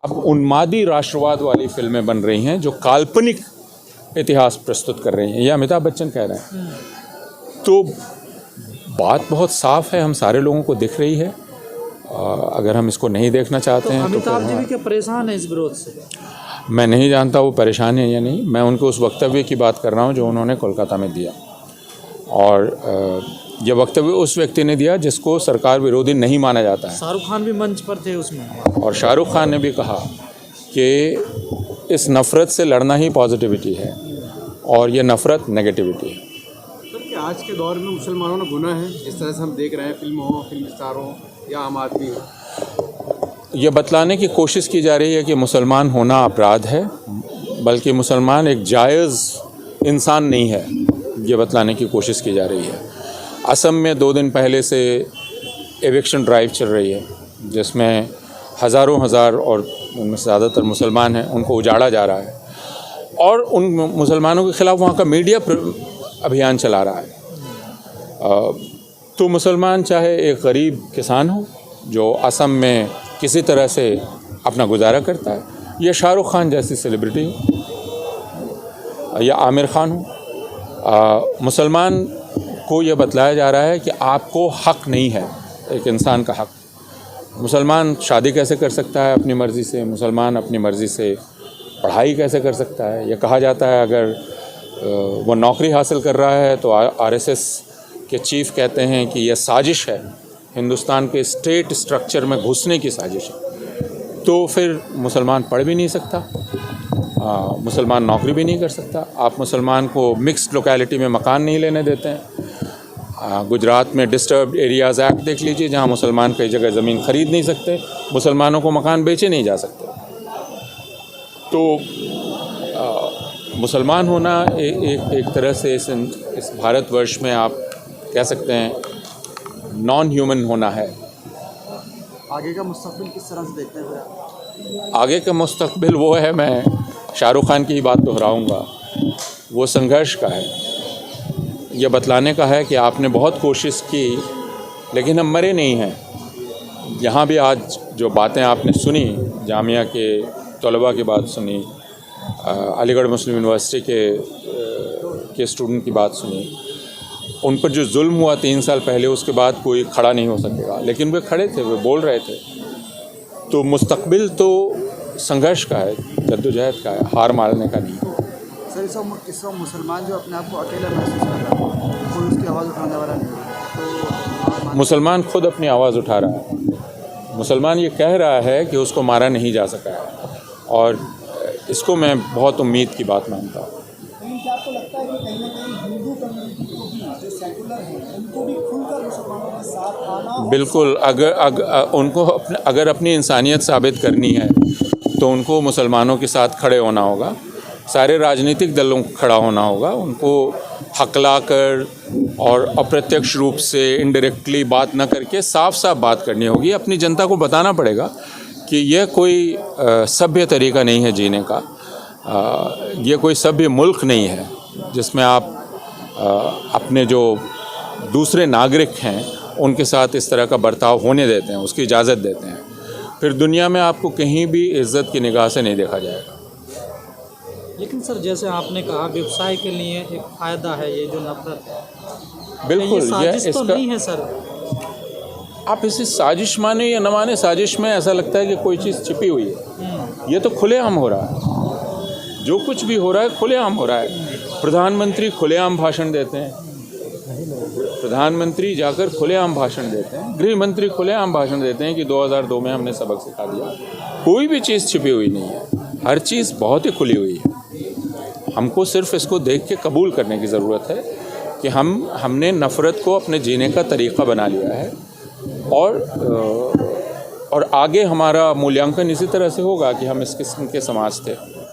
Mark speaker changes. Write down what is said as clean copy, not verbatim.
Speaker 1: अब उन्मादी राष्ट्रवाद वाली फिल्में बन रही हैं जो काल्पनिक इतिहास प्रस्तुत कर रही हैं, ये अमिताभ बच्चन कह रहे हैं। तो बात बहुत साफ है, हम सारे लोगों को दिख रही है। अगर हम इसको नहीं देखना चाहते हैं तो
Speaker 2: अमिताभ जी भी क्या परेशान है इस विरोध से?
Speaker 1: मैं नहीं जानता वो परेशान है या नहीं। मैं उनके उस वक्तव्य की बात कर रहा हूँ जो उन्होंने कोलकाता में दिया, और यह वक्तव्य उस व्यक्ति ने दिया जिसको सरकार विरोधी नहीं माना जाता है।
Speaker 2: शाहरुख खान भी मंच पर थे उसमें,
Speaker 1: और शाहरुख खान ने भी कहा कि इस नफ़रत से लड़ना ही पॉजिटिविटी है और ये नफ़रत नेगेटिविटी है।
Speaker 3: सर, कि आज के दौर में मुसलमानों ने गुनाह है, जिस तरह से हम देख रहे हैं, फिल्म स्टार हो या आम आदमी हो,
Speaker 1: ये बतलाने की कोशिश की जा रही है कि मुसलमान होना अपराध है, बल्कि मुसलमान एक जायज़ इंसान नहीं है, ये बतलाने की कोशिश की जा रही है। असम में 2 दिन पहले से एविक्शन ड्राइव चल रही है जिसमें हज़ारों हजार और उनमें से ज़्यादातर मुसलमान हैं, उनको उजाड़ा जा रहा है, और उन मुसलमानों के ख़िलाफ़ वहाँ का मीडिया अभियान चला रहा है। तो मुसलमान चाहे एक गरीब किसान हो जो असम में किसी तरह से अपना गुजारा करता है, या शाहरुख खान जैसी सेलिब्रिटी हो, या आमिर खान हो, मुसलमान को यह बतलाया जा रहा है कि आपको हक़ नहीं है, एक इंसान का हक़। मुसलमान शादी कैसे कर सकता है अपनी मर्ज़ी से? मुसलमान अपनी मर्ज़ी से पढ़ाई कैसे कर सकता है? यह कहा जाता है अगर वो नौकरी हासिल कर रहा है तो आरएसएस के चीफ कहते हैं कि यह साजिश है, हिंदुस्तान के स्टेट स्ट्रक्चर में घुसने की साजिश है। तो फिर मुसलमान पढ़ भी नहीं सकता, मुसलमान नौकरी भी नहीं कर सकता। आप मुसलमान को मिक्स्ड लोकेलिटी में मकान नहीं लेने देते हैं। गुजरात में डिस्टर्ब्ड एरियाज़ एक्ट देख लीजिए, जहाँ मुसलमान कई जगह ज़मीन ख़रीद नहीं सकते, मुसलमानों को मकान बेचे नहीं जा सकते। तो मुसलमान होना एक तरह से इस भारतवर्ष में आप कह सकते हैं नॉन ह्यूमन होना है।
Speaker 3: आगे का मुस्तकबिल किस तरह से देखते हैं?
Speaker 1: आगे का मुस्तकबिल वो है, मैं शाहरुख खान की ही बात दोहराऊंगा, वो संघर्ष का है। ये बतलाने का है कि आपने बहुत कोशिश की लेकिन हम मरे नहीं हैं। यहाँ भी आज जो बातें आपने सुनी, जामिया के तलबा की बात सुनी, अलीगढ़ मुस्लिम यूनिवर्सिटी के स्टूडेंट की बात सुनी, उन पर जो जुल्म हुआ 3 साल पहले, उसके बाद कोई खड़ा नहीं हो सकेगा, लेकिन वे खड़े थे, वे बोल रहे थे। तो मुस्तकबिल तो संघर्ष का है, जद्दोजहद का है, हार मारने का नहीं।
Speaker 3: सर, इस वक्त मुसलमान जो अपने आप को अकेला महसूस कर रहा है, कोई उसकी आवाज़ उठाने वाला नहीं, तो
Speaker 1: मुसलमान खुद अपनी आवाज़ उठा रहा है। मुसलमान ये कह रहा है कि उसको मारा नहीं जा सका है, और इसको मैं बहुत उम्मीद की बात मानता हूँ।
Speaker 4: क्या आपको लगता है कि कहीं ना कहीं हिंदू कम्युनिटी को भी, जो सेकुलर हैं, उनको भी खुलकर मुसलमानों के साथ आना?
Speaker 1: बिल्कुल, उनको अगर अपनी इंसानियत साबित करनी है तो उनको मुसलमानों के साथ खड़े होना होगा, सारे राजनीतिक दलों को खड़ा होना होगा, उनको हकला कर और अप्रत्यक्ष रूप से इनडायरेक्टली बात न करके साफ साफ बात करनी होगी। अपनी जनता को बताना पड़ेगा कि यह कोई सभ्य तरीका नहीं है जीने का, ये कोई सभ्य मुल्क नहीं है जिसमें आप अपने जो दूसरे नागरिक हैं उनके साथ इस तरह का बर्ताव होने देते हैं, उसकी इजाज़त देते हैं। फिर दुनिया में आपको कहीं भी इज़्ज़त की निगाह से नहीं देखा जाएगा।
Speaker 2: लेकिन सर, जैसे आपने कहा, व्यवसाय के लिए एक फ़ायदा है ये जो नफरत है।
Speaker 1: बिल्कुल,
Speaker 2: ये साजिश तो नहीं है सर?
Speaker 1: आप इसे साजिश माने या न माने, साजिश में ऐसा लगता है कि कोई चीज़ छिपी हुई है। ये तो खुलेआम हो रहा है, जो कुछ भी हो रहा है खुलेआम हो रहा है। प्रधानमंत्री खुलेआम भाषण देते हैं, प्रधानमंत्री जाकर खुलेआम भाषण देते हैं, गृह मंत्री खुलेआम भाषण देते हैं कि 2002 में हमने सबक सिखा दिया। कोई भी चीज़ छिपी हुई नहीं है, हर चीज़ बहुत ही खुली हुई है। हमको सिर्फ इसको देख के कबूल करने की ज़रूरत है कि हमने नफ़रत को अपने जीने का तरीक़ा बना लिया है, और आगे हमारा मूल्यांकन इसी तरह से होगा कि हम इस किस्म के समाज थे।